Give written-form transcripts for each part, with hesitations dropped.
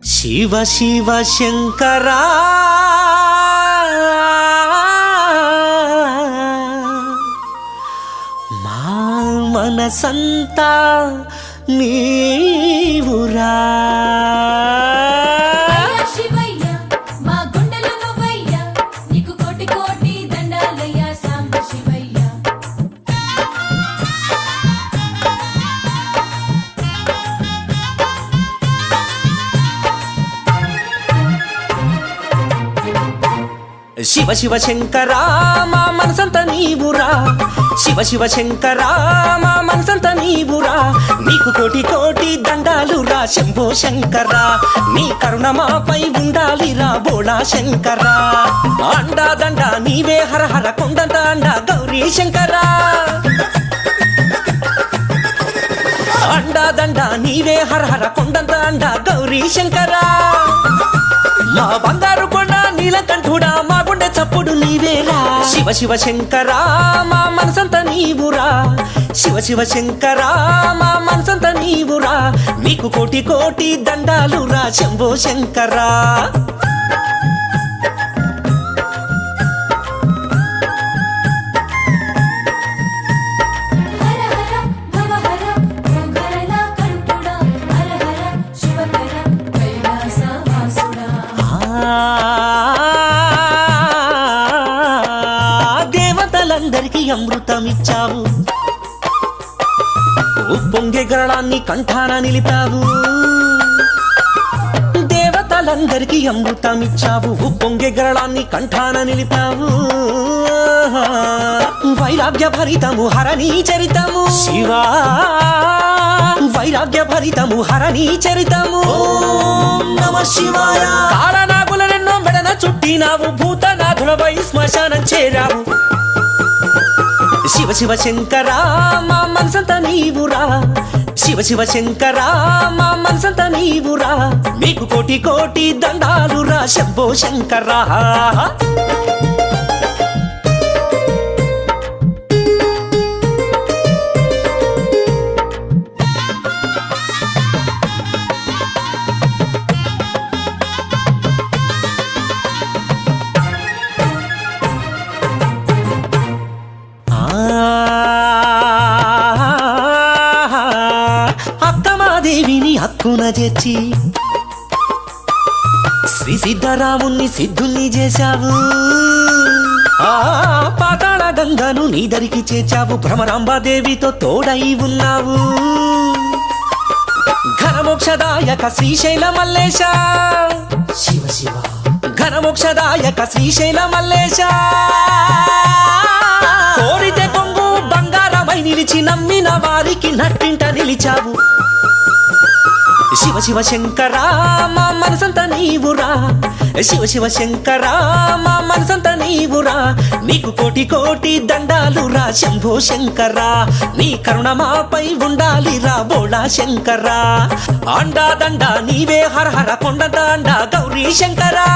శివ శివ శంకరా మా మనసంతా నీవురా శివ శివ శంకరా మా మనసంతా నీవురా శివ శివ శంకరా మా మనసంతా నీవురా నీకు కోటి కోటి దండాలురా శంభో శంకరా నీ కరుణ మాపై ఉండాలిరా బోళా శంకరా అండా దండ నీవే హర హర కొండంత అండ గౌరీ శంకరా అండా దండ నీవే హర హర కొండంత అండ గౌరీ శంకరా మా బంగారు కొండ నీలకంఠుడా మా గుండె చప్పుడు నీవేరా శివ శివ శంకరా మా మనసంతా నీవురా శివ శివ శంకరా మా మనసంతా నీవురా నీకు కోటి కోటి దండాలురా శంభో శంకరా దేవతలందరికీ అమృతమిచ్చావు ఉప్పొంగే గరళాన్ని కంఠాన నిలిపావు దేవతలందరికీ అమృతమిచ్చావు ఉప్పొంగే గరళాన్ని కంఠాన నిలిపావు వైరాగ్య భరితము హరణీ చరితము శివా వైరాగ్య భరితము హరణీ చరితము నమ శివాయ కాళనాగులనెన్నో మెడన చుట్టినావు భూతనాథులవై శ్మశానం చేరావు శివ శివ శంకరా మా మనసంతా నీవురా శివ శివ శంకరా మా మనసంతా నీవురా నీకు కోటి కోటి దండాలురా శంభో శంకరా అక్కమాదేవిని హక్కున చేర్చి శ్రీ సిద్ధరాముణ్ణి సిద్ధుల్ని చేశావు పాతాళ గంగను నీ దరికి చేర్చావు భ్రమరాంబాదేవితో తోడై ఉన్నావు ఘనమోక్షదాయక శ్రీశైల మల్లేశ శివ శివ ఘనమోక్షదాయక శ్రీశైల మల్లేశ కోరితే కొంగు బంగారమై నిలిచి నమ్మిన వారికి నట్టింట నిలిచావు శివ శివ శంకరా మా మనసంతా నీవురా శివ శివ శంకరా మా మనసంతా నీవురా నీకు కోటి కోటి దండాలురా శంభో శంకరా నీ కరుణ మాపై ఉండాలిరా బోళా శంకరా అండా దండ నీవే హర హర కొండ దండ గౌరీ శంకరా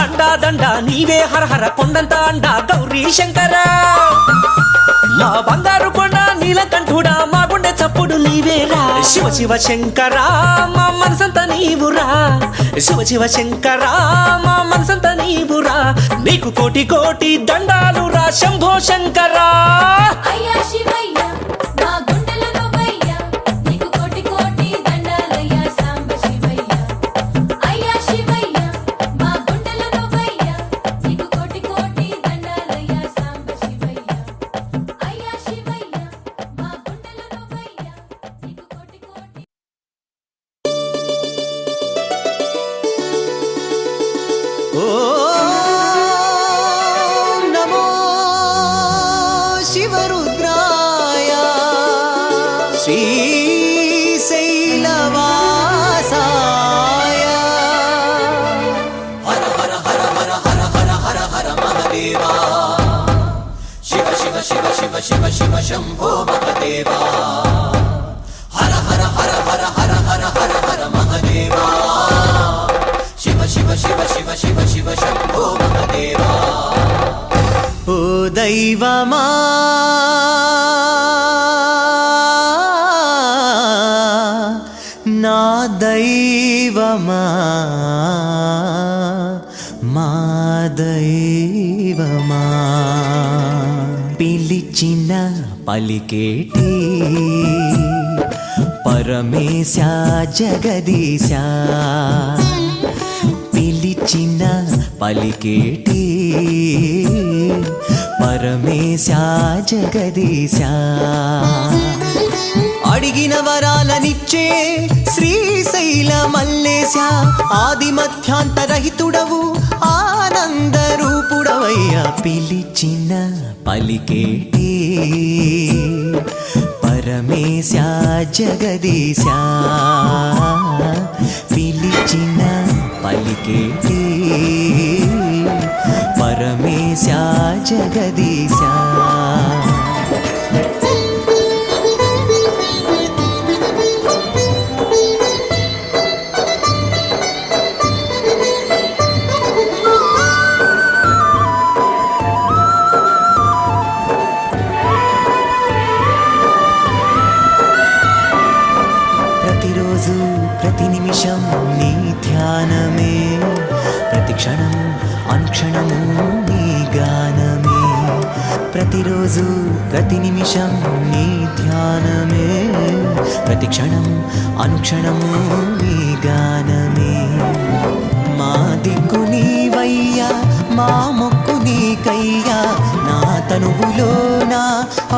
అండా దండ నీవే హర హర కొండంత అండ గౌరీ శంకరా మా బంగారు కొండ నీలకంఠుడా మా గుండె చప్పుడు నీవేరా శివ శివ శంకరా మా మనసంతా నీవురా శివ శివ శంకరా మా మనసంతా నీవురా నీకు కోటి కోటి దండాలురా శంభో శంకరా నమో శివరుద్రాయ శ్రీశైలవాసాయ హర హర హర హర హర హర హర హర మహదేవా శివ శివ శివ శివ శివ శివ శంభో మహదేవా హర హర హర హర హర హర హర హర మహదేవా శివ శివ శివ శివ శివ శివ శంభో మహదేవా ఓ దైవమా నా దైవమా మా దైవమా పిలిచిన పలికేటి పరమేశ జగదీశ పిలిచిన పలికేటి పరమేశ జగదీశ అడిగిన వరాలనిచ్చే శ్రీశైల మల్లేశ ఆది మధ్యాంతరహితుడవు ఆనంద రూపుడవయ్యా పిలిచిన పలికేటి పరమేశ జగదీశ పిలిచిన పలికేటి పరమేశ జగదీశ ప్రతిరోజు ప్రతి నిమిషం నీ ధ్యానమే ప్రతి క్షణం అనుక్షణము నీ గానమే ప్రతిరోజు ప్రతి నిమిషం నీ ధ్యానమే ప్రతి క్షణం అనుక్షణము నీ గానమే మా దిక్కు నీవయ్యా మా మొక్కు నీకయ్యా నా తనువులో నా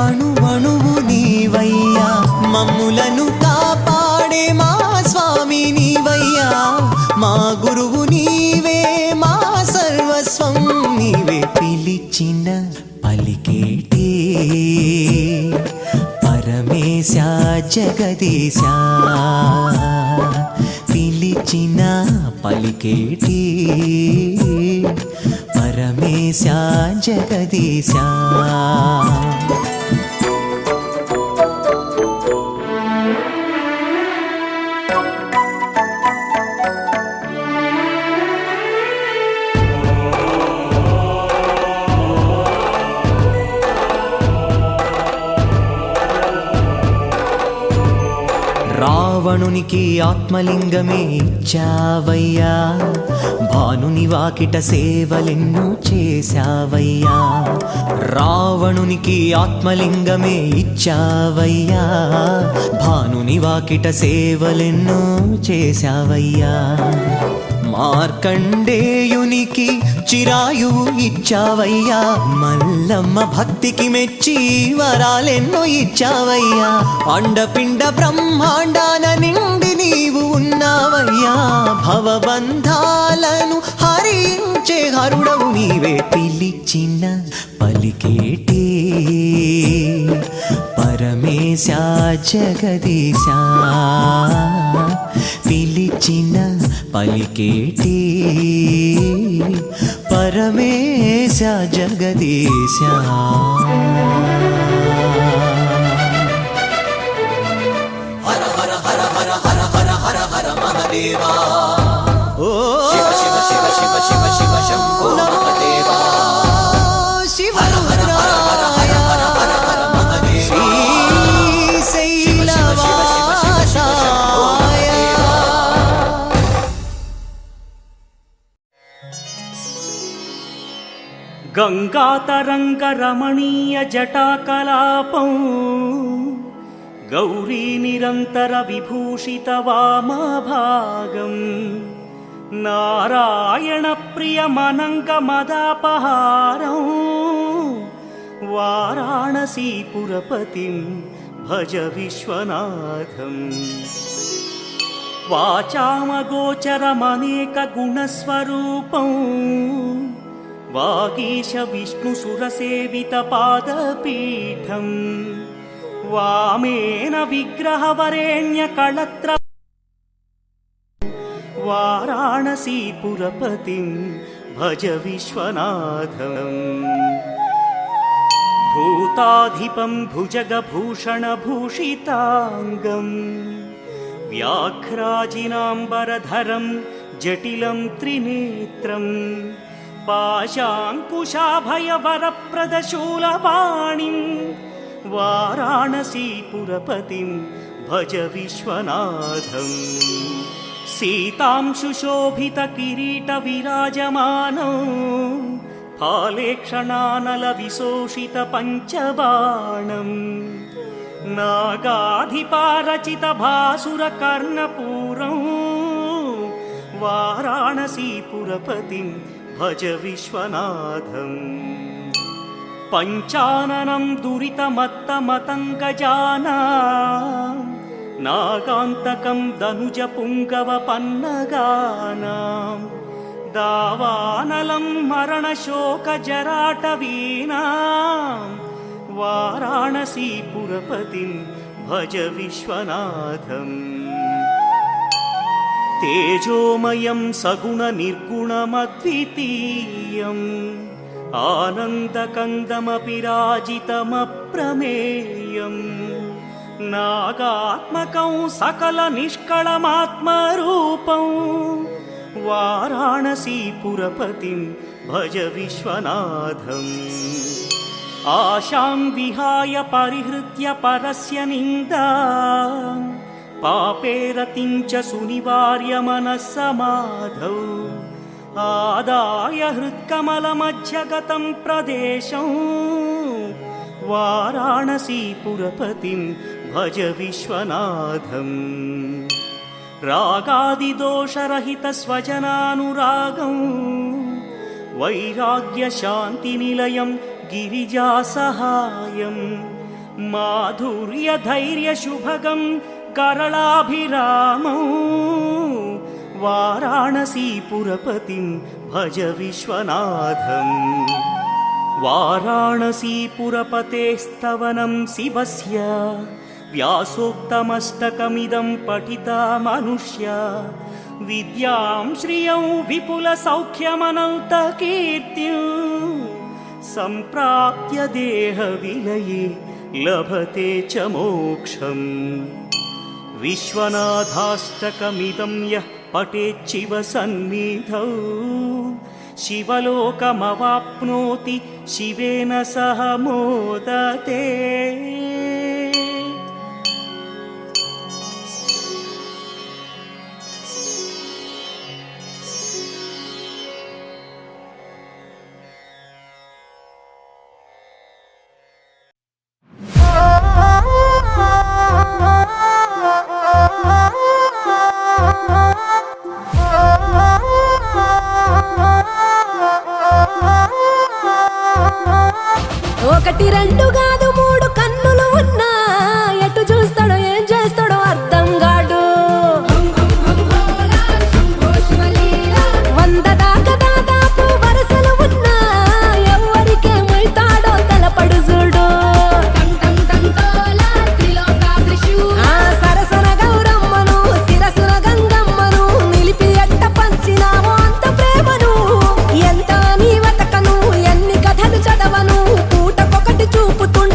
అణువణువు నీవయ్యా మమ్ములను కాపాడే మా స్వామి నీవయ్యా మా గురువు నీవే మా సర్వస్వం నీవే పిలిచిన పలికేటి పరమేశ జగదీశ పిలిచిన పలికేటి పరమేశ జగదీశ రావణునికి ఆత్మలింగమే ఇచ్చావయ్యా భానుని వాకిట సేవలెన్నో చేశావయ్యా రావణునికి ఆత్మలింగమే ఇచ్చావయ్యా భానుని వాకిట సేవలెన్నో చేశావయ్యా మార్కండేయునికి చిరాయువు ఇచ్చావయ్యా మల్లమ్మ భక్తికి మెచ్చి వరాలెన్నో ఇచ్చావయ్యా అండపిండ బ్రహ్మాండాన నిండి నీవు ఉన్నావయ్యా భవబంధాలను హరించే హరుడవు నీవే పిలిచిన పలికేటి పరమేశ జగదీశ పిలిచిన పలికేటి పరమేశ జగదీశ హర హర హర హర హర హర హర హర మహదేవా ఓ శివ శివ శివ శివ శివ శివ శంభో మహదేవా శివ హర హర హర హర హర హర హర హర మహదేవా గంగాతరంగ రమణీయ జటాకలాపం గౌరీ నిరంతర విభూషిత వామభాగం నారాయణ ప్రియ మనంగ మదాపహారం వారాణసీపురపతిం భజ విశ్వనాథం వాచామగోచరమనేక గుణస్వరూపం వాగీశ విష్ణుసురసేవిత పాదపీఠం వామేన విగ్రహవరేణ్య కళత్ర వారాణసీపురపతిం భజ విశ్వనాథం భూతాధిపం భుజగభూషణభూషితాంగం వ్యాఘ్రాజినాంబరధరం జటిలం త్రినేత్రం పాశాంకుశాభయవరప్రదశూలపాణిం వారాణసీపురపతిం భజ విశ్వనాథం సీతాంశుశోభిత కిరీట విరాజమానం ఫాలేక్షణానల విశోషిత పంచబాణం నాగాధిపారచిత భాసుర కర్ణపూరం వారాణసీపురపతిం భజ విశ్వనాథం పంచాననం దురితమత్తమతంగజానా నాగాంతకం ధనుజ పుంగవ పన్నగానాం దావానలం మరణశోక జరాటవీనాం వారాణసీపురపతిం భజ విశ్వనాథం తేజోమయం సగుణ నిర్గుణమద్వితీయం ఆనందకందమపి రాజితమప్రమేయం నాగాత్మకం సకల నిష్కళమాత్మరూపం వారాణసీపురపతిం భజ విశ్వనాథం ఆశాం విహాయ పరిహృత్య పరస్య నిందా పాపేరతిం చ సునివార్య మనస్సమాధౌ ఆదాయ హృత్కమలమధ్యగతం ప్రదేశం వారాణసీపురపతిం భజ విశ్వనాథం రాగాదిదోషరహిత స్వజనానురాగం వైరాగ్య శాంతి నిలయం గిరిజాసహాయం మాధుర్య ధైర్య శుభగం కరళాభిరామం వారాణసీపురపతిం భజ విశ్వనాథం వారాణసీపురపతేస్తవనం శివస్య వ్యాసోక్తమష్టకమిదం పఠితా మనుష్య విద్యాం శ్రియం విపుల సౌఖ్యమనంతకీర్తిం సంప్రాప్య దేహ విలయే లభతే చ మోక్షం విశ్వనాథాష్టకమిదం యః పఠేచ్చివ సన్నిధౌ శివలోకమవాప్నోతి శివేన సహ మోదతే ఒకటి రెండు కాదు మూడు కన్నులు ఉన్నా ఎటు చూస్తాడో ఏం చేస్తాడో అర్థం కాడు వంద దాకా దాదాపు వరసలు ఉన్నా ఎవరికేమైతాడో తలపడు చూడు ఆ సరసన గౌరమ్మను శిరసున గంగమ్మను నిలిపి ఎట్ట పంచినావో అంత ప్రేమను ఎంత నీ వతకను ఎన్ని కథలు చదవను పూటకొకటి చూపుతుండ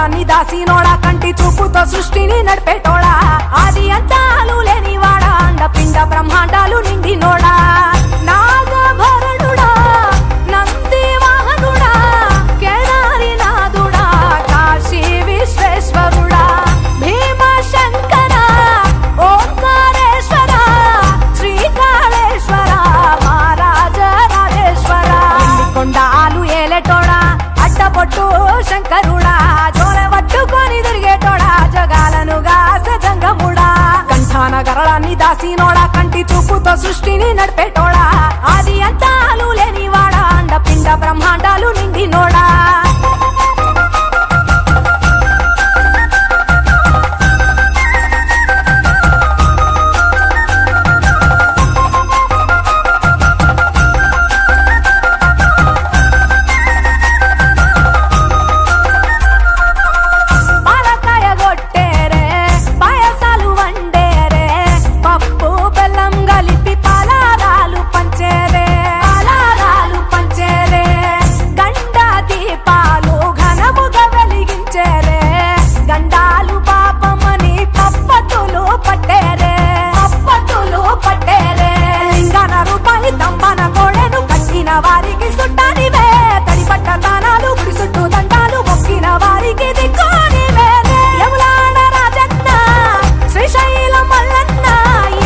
గరళాన్ని దాసినోడా కంటి చూపుతో సృష్టిని నడిపేటోడా ఆది అంతాలు లేనివాడా అండపిండ బ్రహ్మాండాలు నిండినోడా నాగభరణుడా నంది వాహనుడా కేదారి నాథుడా కాశీ విశ్వేశ్వరుడా భీమ శంకర ఓంకారేశ్వర శ్రీకాళేశ్వర మహారాజ రాజేశ్వర కొండాలు ఏలేటోడా అడ్డపొట్టు శంకరుడా జోలె పట్టుకొని తిరిగేటోడా జగాలను గాసజంగముడా కంఠాన గరళాన్ని దాసినోడా కంటి చూపుతో సృష్టిని నడిపేటోడా ఆది అంతాలు లేనివాడా అండపిండ బ్రహ్మాండాలు నిండినోడా వారికి సుట్టానివే తడిపట్ట దానాలు గుడి చుట్టూ దండాలు మొక్కిన వారికి దిక్కునివే యములాడ రాజన్న శ్రీశైల మల్లన్న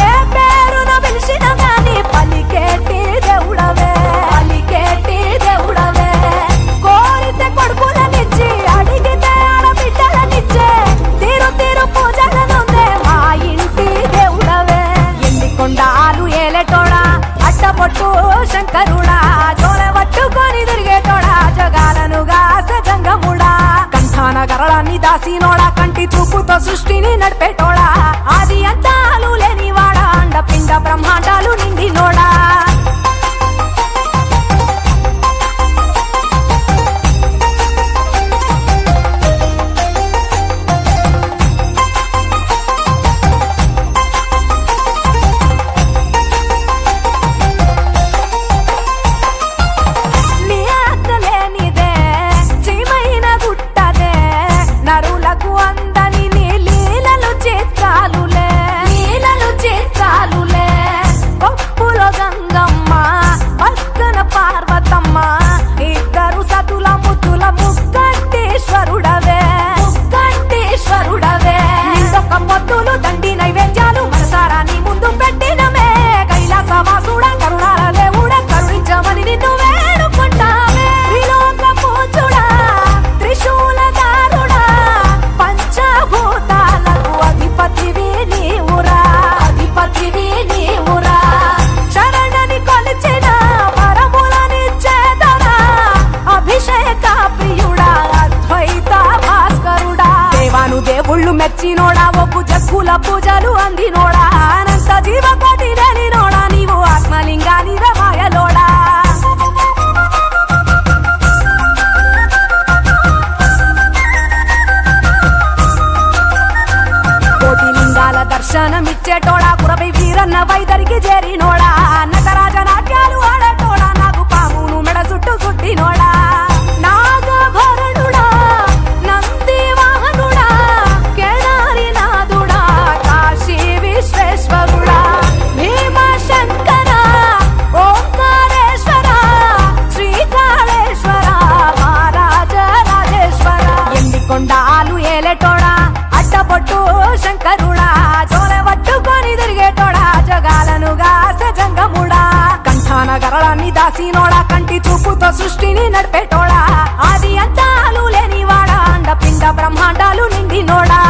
ఏ పేరున పిలిచిన గాని పలికేటి దేవుడవే కోరితే కొడుకులనిచ్చి అడిగితే ఆడబిడ్డలనిచ్చే తీరు తీరు పూజలనుందే మా ఇంటి దేవుడవే ఎన్ని కొండాలు ఏలేటోడా అడ్డపొట్టు శంకరుడా జోలె పట్టుకొని తిరిగేటోడా జగాలను గాసజంగముడా కంఠాన గరళాన్ని దాసినోడా కంటి చూపుతో సృష్టిని నడిపేటోడా ఆది అంతాలు లేనివాడా అండపిండ బ్రహ్మాండాలు నిండినోడా నరులకు అందని నీ లీలలు చిత్రాలులే పప్పులో గంగమ్మ పక్కన పార్వతమ్మ ఇద్దరు సతుల ముద్దుల ముక్కంటేశ్వరుడవే నిందొక్క పొద్దులు దండి నైవేద్యాలు మనసారా నీ ముందు పెట్టినమే కైలాసవాసుడా కరుణాల దేవుడా కరుణించమని నిన్ను వేడుకుంటామే త్రిలోక పూజుడా త్రిశూలధారుడా పంచభూతాలకు అధిపతివి నీవురా శరణని కొలిచిన వరములనిచ్చేదరా అభిషేక ప్రియుడా అద్వైత భాస్కరుడా దేవాను దేవుళ్ళు మెచ్చినోడా ఒప్పు జగ్గుల పూజలు అందినోడా అనంత జీవకోటి నోడా నీవు ఆత్మలింగానివే మాయలోడా కోటి లింగాల దర్శనమిచ్చేటోడా కురవై వీరన్న వైదరికి చేరినోడా నటరాజ నాట్యాలు ఆడేటోడా నాకు పామును మెడ చుట్టూ చుట్టినోడా నాగభరణుడా నంది వాహనుడా కేదారి నాథుడా కాశీ విశ్వేశ్వరుడా భీమ శంకర ఓంకారేశ్వర శ్రీకాళేశ్వర మహారాజ రాజేశ్వర ఎన్ని కొండాలు ఏలేటోడా అడ్డపొట్టు శంకరుడా జోలె పట్టుకొని తిరిగేటోడా జగాలను గాసజంగముడా కంఠాన గరళాన్ని దాసినోడా కంటి చూపుతో సృష్టిని నడిపేటోడా ఆది అంతాలు లేనివాడా అండపిండ బ్రహ్మాండాలు నిండినోడా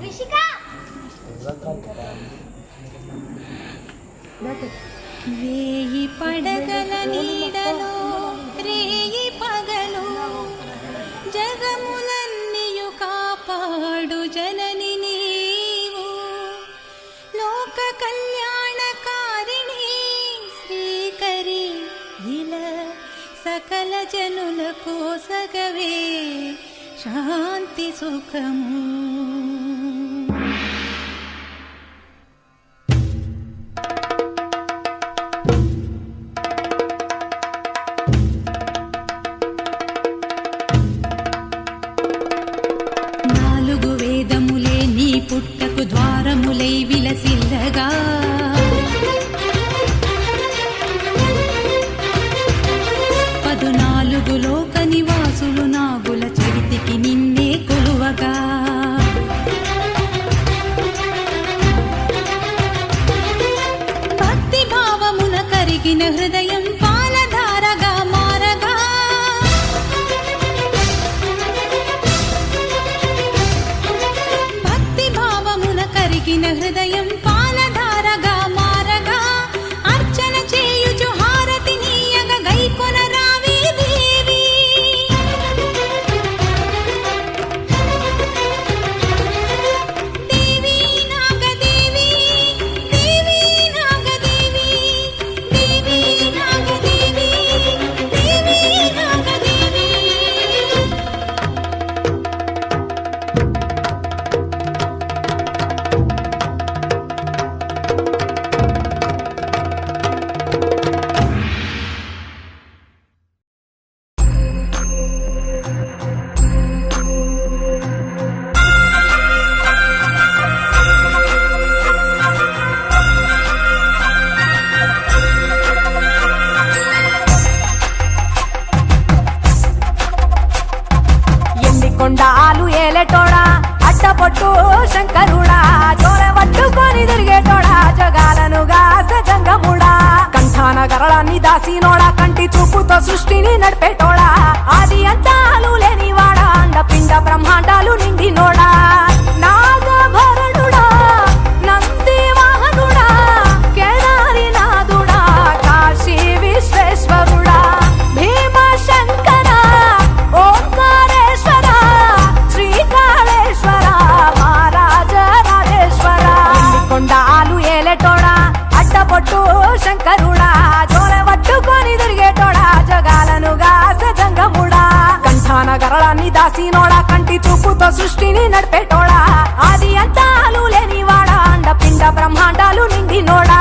ऋषिका వేయి పడగల నీడలో రేయి పగలు జగములన్నీయు కాపాడు జనని నీవు లోక కళ్యాణకారిణి శ్రీకరి ఇలా సకల జనులకు సగవే శాంతి సుఖము. నాలుగు వేదములే నీ పుట్టకు ద్వారములై విలసిల్లగా పదునాలుగు లోక నివాసులు నాగుల చరితికి నిన్నే కొలువగా భక్తి భావమున కరిగిన హృదయం పాలధారగా మారగా భక్తి భావమున కరిగిన హృదయం పాలధారగా మారగా అర్చన చేయుచు హారతి నీయగ గైకొన రావి దేవి దేవి నాగదేవి దేవి నాగదేవి దేవి నాగదేవి దేవి నాగదేవి. ఎన్ని కొండాలు ఏలేటోడా అట్టపొట్టు శంకరుడా జోరె పట్టుకొని తిరిగేటోడా జగాలను గాస జంగముడా కంఠాన గరళాన్ని దాసినోడా కంటి చూపుతో సృష్టిని నడిపేటోడా ఆది అంతాలు లేనివాడా అండపిండ బ్రహ్మాండాలు నిండినోడా నాగభరణుడా నంది వాహనుడా కేదారి నాథుడా కాశీ విశ్వేశ్వరుడా భీమ శంకర ఓంకారేశ్వర శ్రీకాళేశ్వర మహారాజ రాజేశ్వర కొండాలు ఏలేటోడా అడ్డపొట్టు శంకరుడా జోరె పట్టుకొని తిరిగేటోడా జగాలను గాస జంగముడా కంఠాన గరళాన్ని దాసినోడా కంటి చూపుతో సృష్టిని నడిపేటోడా ఆది అంతాలు లేనివాడా అండపిండ బ్రహ్మాండాలు నిండినోడా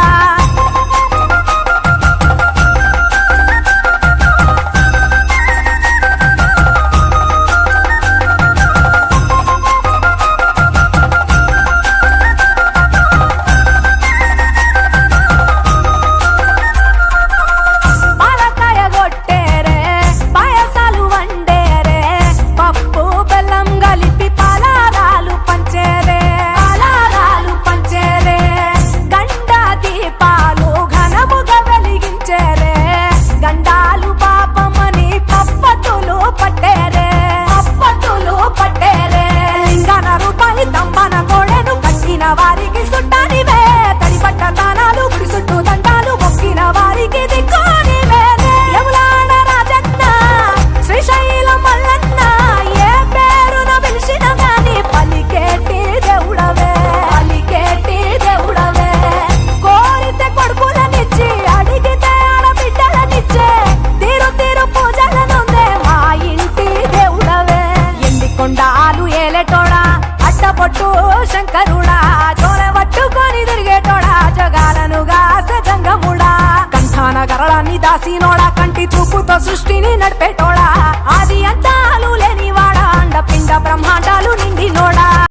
పాలకాయ గొట్టేరే పాయసాలు వండేరే పప్పు బెల్లం కలిపి పలారాలు పంచేరే గండ దీపాలు ఘనముగా వెలిగించేరే గండాలు పాపమని పప్పతులు పట్టేరే లింగన రూపాయి తంబన గోడెను కట్టిన వారికి సుట్టానివే తడిపట్ట దానాలు గుడి చుట్టూ దండాలు మొక్కిన వారికి దిక్కోనివే యములాడ రాజన్న శ్రీశైలం మల్లన్న ఏ పేరున పిలిచిన గాని పలికేటి దేవుడవే కోరితే కొడుకులనిచ్చి అడిగితే ఆడబిడ్డలనిచ్చే తీరు పూజలనుందే మా ఇంటి దేవుడవే ఎండి కొండాలు ఏలేటోడా అట్టపొట్టు శంకరుడా జోరె పట్టుకొని తిరిగేటోడా జగాలను గాస జంగముడా కంఠాన గరళాన్ని దాసినోడా కంటి చూపుతో సృష్టిని నడిపేటోడా